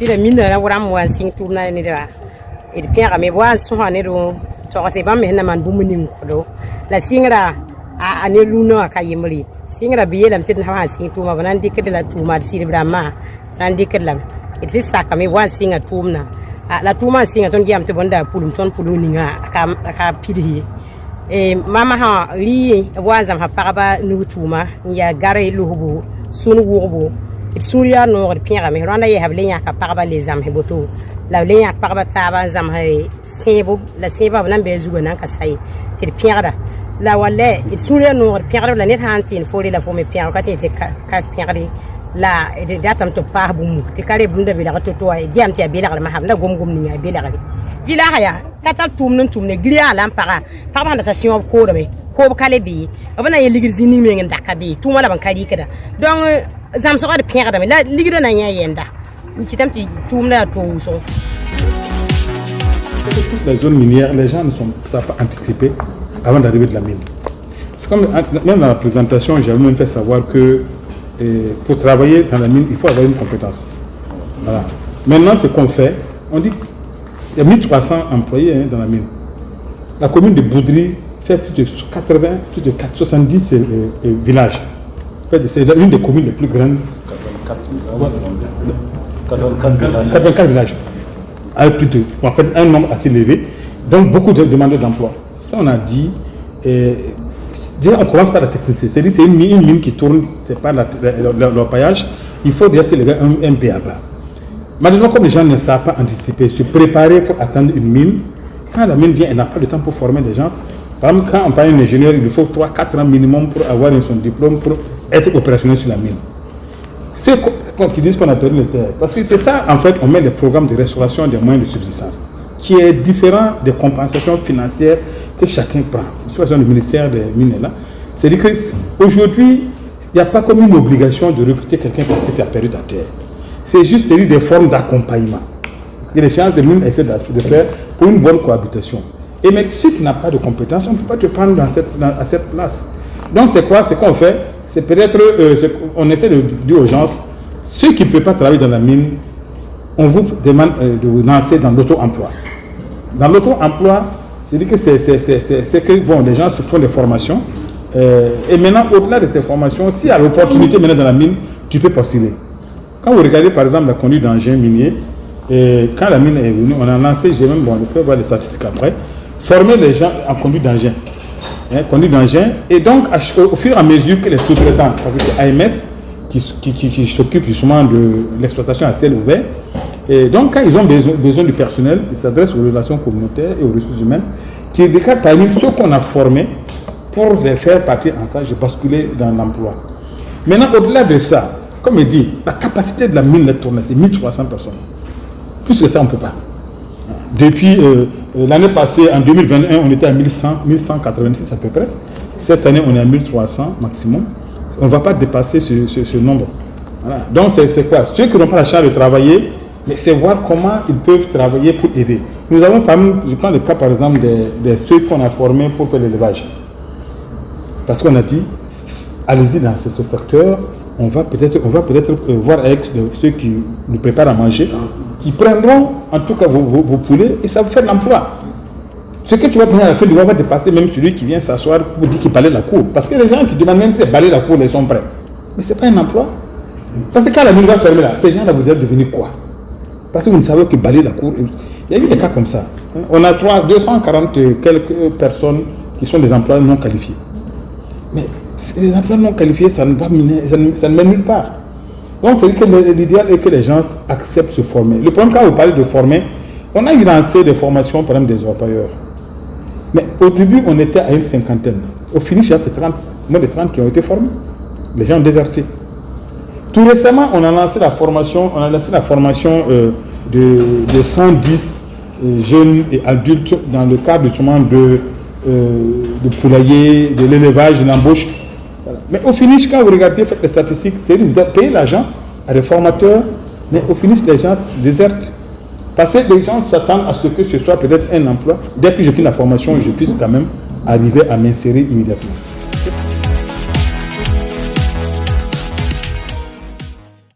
si le mine la wura mo sing tu na ni da e pia me wa so ha ne do to se ba me na man bu munin ko do la singra a ne luno aka yimri singra biye lam tin ha sing tu ma banan dikete la tu ma si brahma nan dikelam it is saka me wa singa tumna la tuma singa ton giam te bonda pulum ton puluninga ka pidi e mama ha ri wa zam ha paraba nu tuma ya gare luhubu sunu wubu it suria no pia me randa ye hable ya ka paraba les am heboto la le ya paraba taba zam ha sebo la seba nan be zugo nan ka sai te pia da la wale it suria no pia la net hantin fori la fo me pia ka te ka pia la de datam to pa bumu te kare bunda bi la to to ay diam ti abi la ma ham la gom ni abi la bila haya kata tum ne gili ala para pa ma ta sion ko do me ko kale bi abana ye ligir zini me ngenda ka bi tuma la ban kali kada donc zam so de père da me la ligir na nya yenda ni tam ti tum la to so les zones minières les gens ne sont ça pas anticipé avant d'arriver de la mine. C'est comme même dans la présentation j'avais même fait savoir que pour travailler dans la mine, il faut avoir une compétence. Voilà. Maintenant, ce qu'on fait, on dit qu'il y a 1300 employés dans la mine. La commune de Boudry fait plus de 70 villages. C'est l'une des communes les plus grandes. 84 villages. Avec plus de, en fait, un nombre assez élevé. Donc, beaucoup de demandeurs d'emploi. Ça, on a dit. Déjà, on commence par la technicité. C'est-à-dire c'est une mine qui tourne, c'est pas l'orpaillage. Il faut dire que les gars ont un BABA. Malheureusement, comme les gens ne savent pas anticiper, se préparer pour attendre une mine, quand la mine vient, elle n'a pas le temps pour former des gens. Par exemple, quand on parle d'un ingénieur, il lui faut 3-4 ans minimum pour avoir son diplôme, pour être opérationnel sur la mine. C'est qu'ils disent qu'on a perdu les terres. Parce que c'est ça, en fait, on met des programmes de restauration des moyens de subsistance, qui est différent des compensations financières que chacun prend. La situation du ministère des Mines est là. C'est-à-dire qu'aujourd'hui, il n'y a pas comme une obligation de recruter quelqu'un parce que tu as perdu ta terre. C'est juste des formes d'accompagnement que les sciences de mines essaient de faire pour une bonne cohabitation. Et mais si tu n'as pas de compétences, on ne peut pas te prendre à cette place. Donc c'est quoi? C'est qu'on fait, c'est peut-être, on essaie de dire aux gens, ceux qui ne peuvent pas travailler dans la mine, on vous demande de vous lancer dans l'auto-emploi. Dans l'auto-emploi, c'est-à-dire que c'est que bon, les gens se font des formations. Et maintenant, au-delà de ces formations, s'il y a l'opportunité maintenant dans la mine, tu peux postuler. Quand vous regardez par exemple la conduite d'engin minier, quand la mine est venue, on a lancé, j'ai même, bon, on peut voir les statistiques après, former les gens en conduite d'engin. Conduite d'engin. Et donc, au fur et à mesure que les sous-traitants, parce que c'est AMS qui s'occupe justement de l'exploitation à ciel ouvert, et donc quand ils ont besoin du personnel, ils s'adressent aux relations communautaires et aux ressources humaines, qui déclarent parmi ceux qu'on a formés pour les faire partir en stage et basculer dans l'emploi. Maintenant, au-delà de ça, comme il dit, la capacité de la mine de tourner, c'est 1300 personnes. Plus que ça, on ne peut pas. Depuis l'année passée, en 2021, on était à 1186 à peu près. Cette année, on est à 1300 maximum. On ne va pas dépasser ce nombre. Voilà. Donc, c'est quoi? Ceux qui n'ont pas la chance de travailler, mais c'est voir comment ils peuvent travailler pour aider. Nous avons, je prends le cas par exemple de ceux qu'on a formés pour faire l'élevage. Parce qu'on a dit, allez-y dans ce secteur, on va peut-être voir avec ceux qui nous préparent à manger, qui prendront en tout cas vos poulets et ça vous fait de l'emploi. Ce que tu vas prendre à la fin du mois va dépasser même celui qui vient s'asseoir pour dire qu'il balaye la cour. Parce que les gens qui demandent même si c'est balayer la cour, ils sont prêts. Mais ce n'est pas un emploi. Parce que quand la mine va fermer là, ces gens-là vous diront devenir quoi? Parce que vous ne savez que balayer la cour. Il y a eu des cas comme ça. On a 240 quelques personnes qui sont des emplois non qualifiés. Mais les emplois non qualifiés, ça ne mène nulle part. Donc, c'est que l'idéal est que les gens acceptent de se former. Le problème, quand vous parlez de former, on a eu lancé des formations, par exemple, des orpailleurs. Mais au début, on était à une cinquantaine. Au finish, il y a moins de 30 qui ont été formés. Les gens ont déserté. Tout récemment, on a lancé la formation, de 110 jeunes et adultes dans le cadre justement de poulailler, de l'élevage, de l'embauche. Voilà. Mais au finish, quand vous regardez, faites les statistiques, c'est que vous avez payé l'argent à des formateurs, mais au finish, les gens désertent. Parce que les gens s'attendent à ce que ce soit peut-être un emploi. Dès que je finis la formation, je puisse quand même arriver à m'insérer immédiatement.